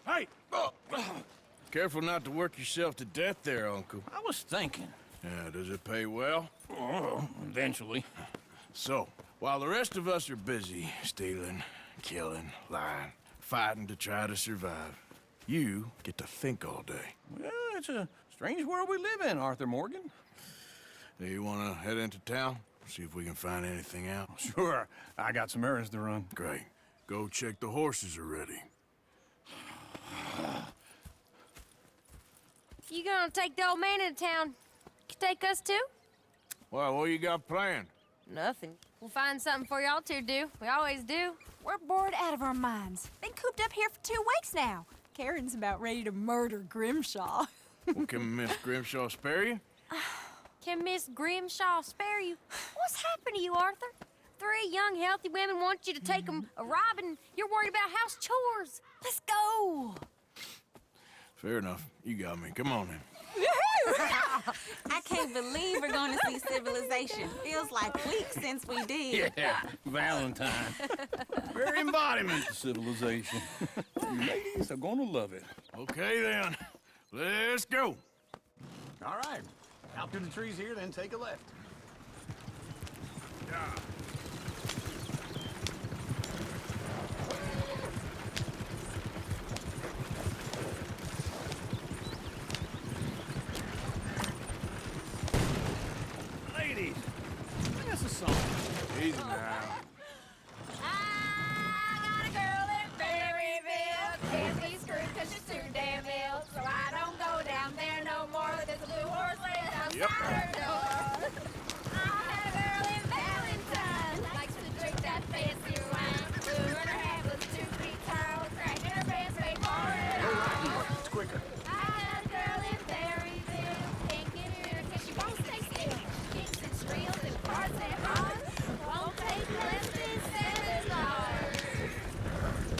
Hey! Careful not to work yourself to death there, Uncle. I was thinking. Yeah, does it pay well? Oh, eventually. So, while the rest of us are busy stealing, killing, lying, fighting to try to survive, you get to think all day. Well, it's a strange world we live in, Arthur Morgan. Do you want to head into town? See if we can find anything out? Sure. I got some errands to run. Great. Go check the horses are ready. You gonna take the old man into town? Can take us too? Well, what you got planned? Nothing. We'll find something for y'all to do. We always do. We're bored out of our minds. Been cooped up here for 2 weeks now. Karen's about ready to murder Grimshaw. Well, can Miss Grimshaw spare you? Can Miss Grimshaw spare you? What's happened to you, Arthur? 3 young, healthy women want you to take them a robbing. You're worried about house chores. Let's go. Fair enough. You got me. Come on, then. I can't believe we're going to see civilization. Feels like weeks since we did. Yeah, Valentine. Very embodiment of civilization. You ladies are gonna love it. Okay, then. Let's go. All right. Out through the trees here, then take a left. Ladies, sing us a song. Easy now. I got a girl in Berryville. Can't be screwed 'cause she's too damn ill. So I don't go down there no more. There's a blue horse laying outside her door. I had a girl in Valentine. Likes to drink that fancy wine. Blue in her hat was 2 feet tall. Cracking her pants made for it all. It's quicker. I had a girl in Berryville. Can't get her 'cause she won't stay still. Kicks and squeals and parts and runs. Won't take less than $7.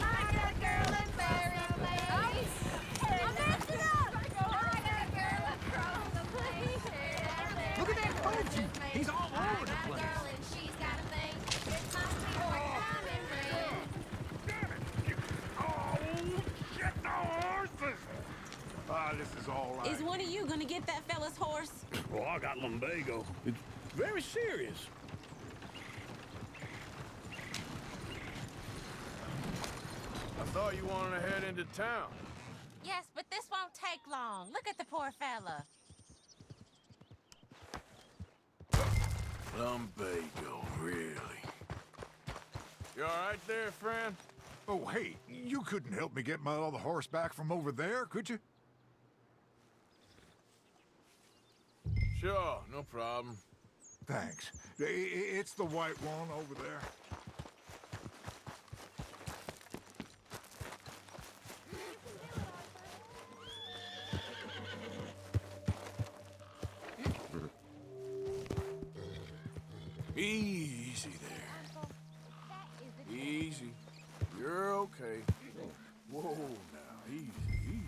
I got a girl in Berryville. I'm messing up. I got a girl across the place. Look at that coach. He's all over the place. Girl and she's got a thing. It must be her diamond ring. Oh, shit, no horses! Ah, this is all right. Is one of you gonna get that fella's horse? Well, I got lumbago. It's very serious. I thought you wanted to head into town. Yes, but this won't take long. Look at the poor fella. Lumbago, really? You all right there, friend? Oh, hey, you couldn't help me get my other horse back from over there, could you? Sure, no problem. Thanks. It's the white one over there. Easy there. Easy. You're okay. Whoa, now, easy, easy.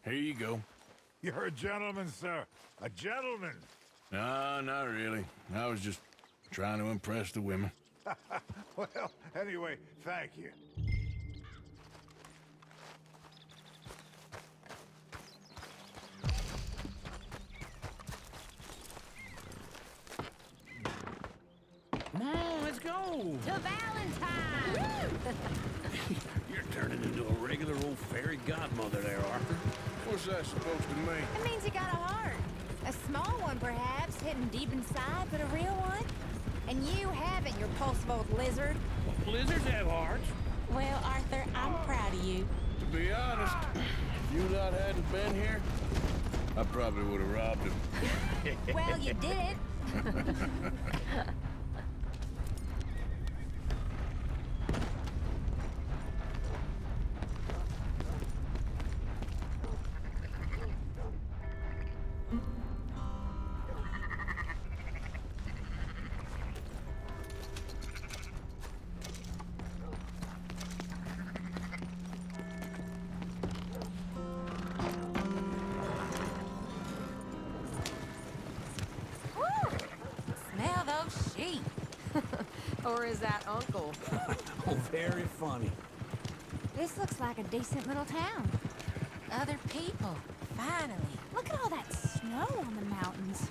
Here you go. You're a gentleman, sir. A gentleman. No, not really. I was just trying to impress the women. Well, anyway, thank you. Come on, let's go. To Valentine! You're turning into a regular old fairy godmother there, Arthur. What's that supposed to mean? It means you got a heart. A small one, perhaps, hidden deep inside, but a real one. And you haven't, you repulsive old lizard. Well, lizards have hearts. Well, Arthur, I'm proud of you. To be honest, if you lot hadn't been here, I probably would have robbed him. Well, you did. Smell those sheep. Or is that Uncle? Oh, very funny. This looks like a decent little town. Other people, finally. Look at all that snow on the mountains.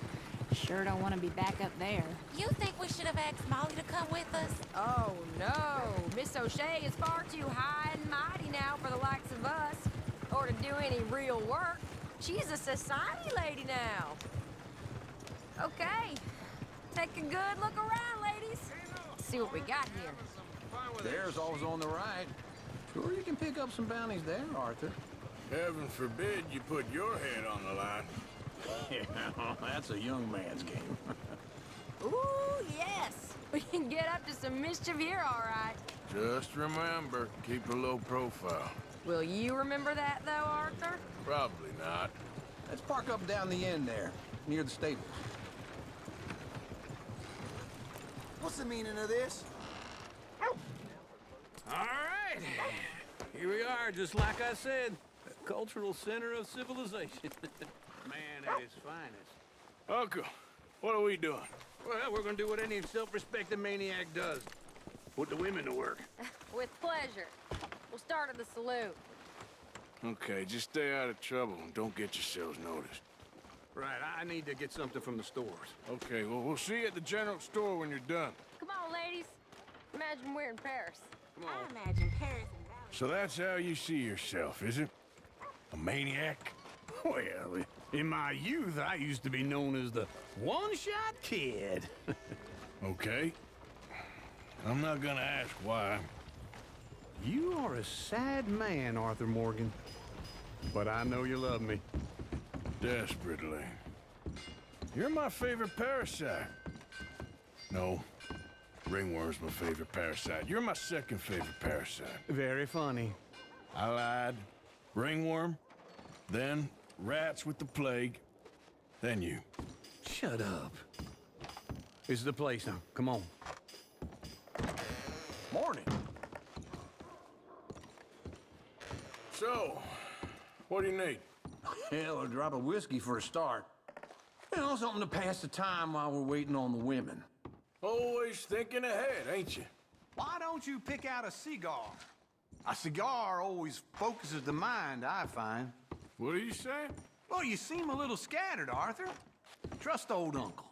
Sure don't want to be back up there. You think we should have asked Molly to come with us? Oh, no. Miss O'Shea is far too high and mighty now for the likes of us. Or to do any real work. She's a society lady now. Okay. Take a good look around, ladies. See what we got here. There's always on the right. Sure you can pick up some bounties there, Arthur. Heaven forbid you put your head on the line. Yeah, that's a young man's game. Ooh, yes. We can get up to some mischief here, all right. Just remember, keep a low profile. Will you remember that, though, Arthur? Probably not. Let's park up down the end there, near the stables. What's the meaning of this? All right. Here we are, just like I said. The cultural center of civilization. Man at his finest. Uncle, what are we doing? Well, we're gonna do what any self-respecting maniac does. Put the women to work. With pleasure. We'll start at the saloon. Okay, just stay out of trouble and don't get yourselves noticed. Right, I need to get something from the stores. Okay, well, we'll see you at the general store when you're done. Come on, ladies. Imagine we're in Paris. Come on. I imagine Paris and Valley. So that's how you see yourself, is it? A maniac? Well, in my youth, I used to be known as the one-shot kid. Okay. I'm not gonna ask why. You are a sad man, Arthur Morgan. But I know you love me. Desperately. You're my favorite parasite. No, ringworm's my favorite parasite. You're my second favorite parasite. Very funny. I lied. Ringworm, then rats with the plague, then you. Shut up. This is the place now. Come on. Morning. So, what do you need? Hell, a drop of whiskey for a start. You know, something to pass the time while we're waiting on the women. Always thinking ahead, ain't you? Why don't you pick out a cigar? A cigar always focuses the mind, I find. What are you saying? Well, you seem a little scattered, Arthur. Trust old uncle.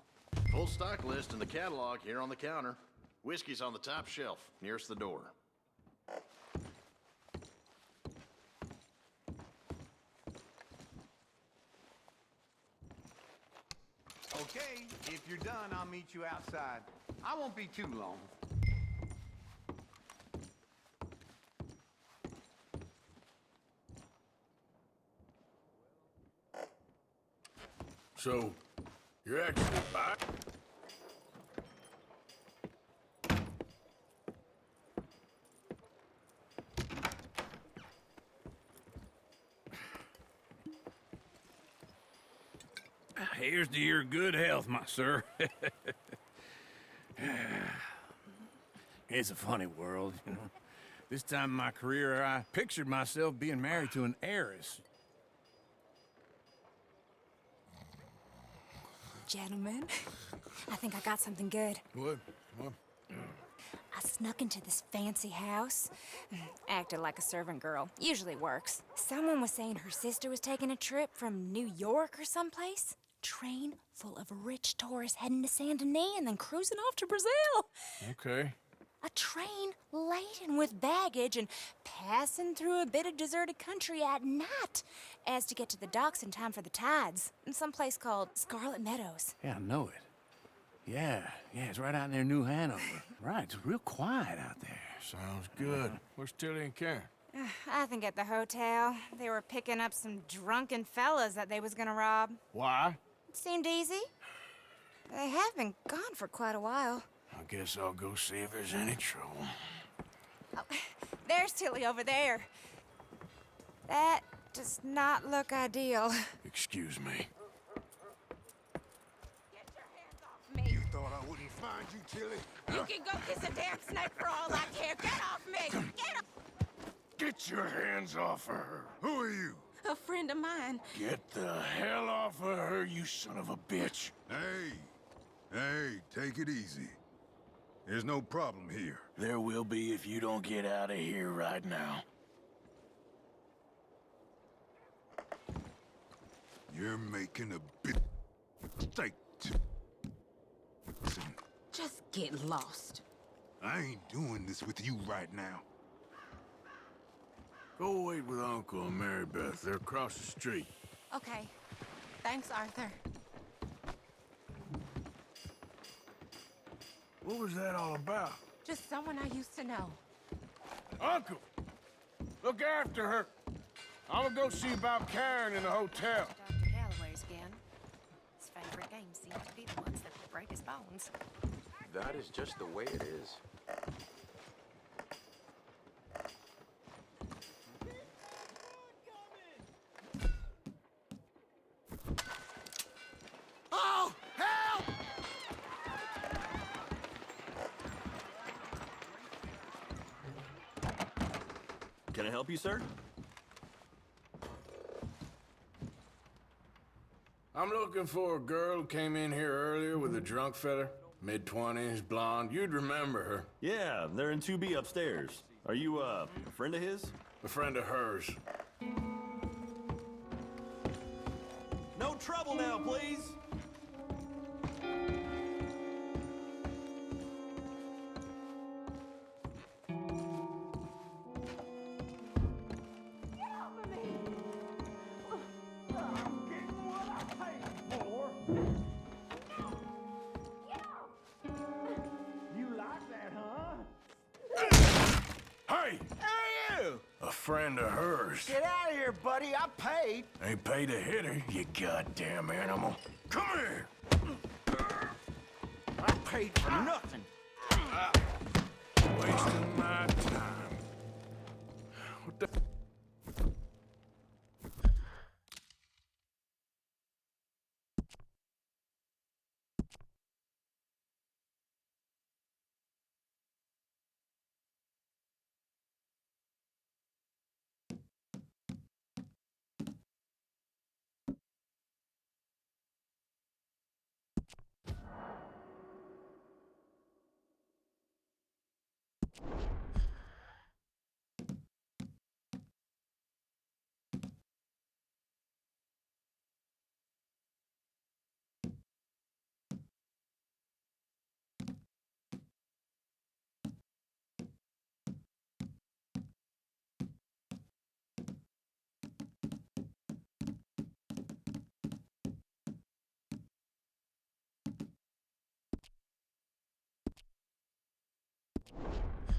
Full stock list in the catalog here on the counter. Whiskey's on the top shelf, nearest the door. Okay, if you're done, I'll meet you outside. I won't be too long. So, you're actually back? Here's to your good health, my sir. It's a funny world, you know. This time in my career, I pictured myself being married to an heiress. Gentlemen, I think I got something good. What? What? I snuck into this fancy house, acted like a servant girl. Usually works. Someone was saying her sister was taking a trip from New York or someplace. Train full of rich tourists heading to Saint Denis and then cruising off to Brazil. Okay. A train laden with baggage and passing through a bit of deserted country at night as to get to the docks in time for the tides in some place called Scarlet Meadows. Yeah, I know it. Yeah, it's right out near New Hanover. Right, it's real quiet out there. Sounds good. Where's Tilly and Karen? I think at the hotel. They were picking up some drunken fellas that they was gonna rob. Why? It seemed easy. They have been gone for quite a while. I guess I'll go see if there's any trouble. Oh, there's Tilly over there. That does not look ideal. Excuse me. Get your hands off me. You thought I wouldn't find you, Tilly? You can go kiss a damn snake for all I care. Get off me! Get off! Get your hands off of her. Who are you? A friend of mine. Get the hell off of her, you son of a bitch. Hey, take it easy. There's no problem here. There will be if you don't get out of here right now. You're making a big mistake. Listen, Just get lost. I ain't doing this with you right now. Go wait with Uncle and Mary Beth. They're across the street. Okay. Thanks, Arthur. What was that all about? Just someone I used to know. Uncle! Look after her. I'm gonna go see about Karen in the hotel. Dr. Galloway's again. break his bones. That is just the way it is. Oh, help! Can I help you, sir? I'm looking for a girl who came in here earlier with a drunk fella. Mid-20s, blonde. You'd remember her. Yeah, they're in 2B upstairs. Are you, a friend of his? A friend of hers. No trouble now, please! Hey! Who are you? A friend of hers. Get out of here, buddy. I paid. Ain't paid to hit her, you goddamn animal. Come here! I paid for nothing. Wasting my time. What the...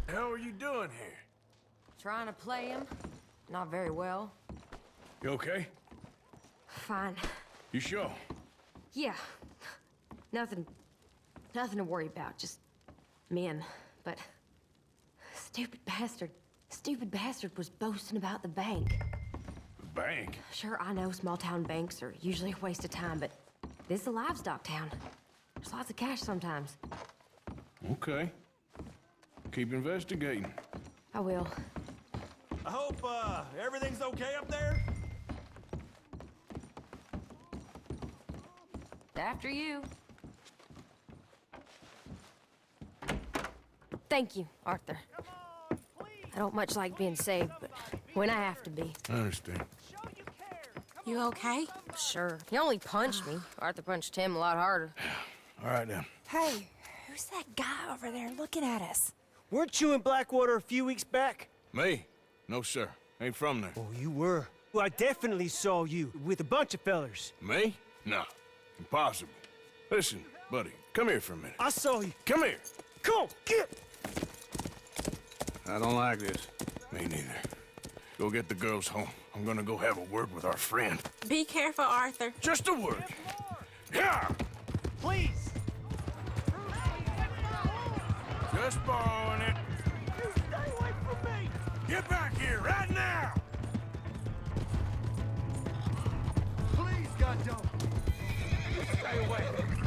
The hell are you doing here? Trying to play him. Not very well. You okay? Fine. You sure? Yeah. Nothing to worry about. Just men. But stupid bastard was boasting about the bank. The bank? Sure, I know small town banks are usually a waste of time, but this is a livestock town. There's lots of cash sometimes. Okay. Keep investigating. I will. I hope, everything's okay up there? After you. Thank you, Arthur. I don't much like being saved, but when I have to be. I understand. You okay? Sure. He only punched me. Arthur punched him a lot harder. All right, then. Hey, who's that guy over there looking at us? Weren't you in Blackwater a few weeks back? Me? No, sir. Ain't from there. Oh, you were. Well, I definitely saw you with a bunch of fellers. Me? No. Impossible. Listen, buddy, come here for a minute. I saw you. Come here. Come on, get! I don't like this. Me neither. Go get the girls home. I'm gonna go have a word with our friend. Be careful, Arthur. Just a word. Yeah! Please! Just borrowing it. You stay away from me! Get back here right now! Please, God, don't! You stay away!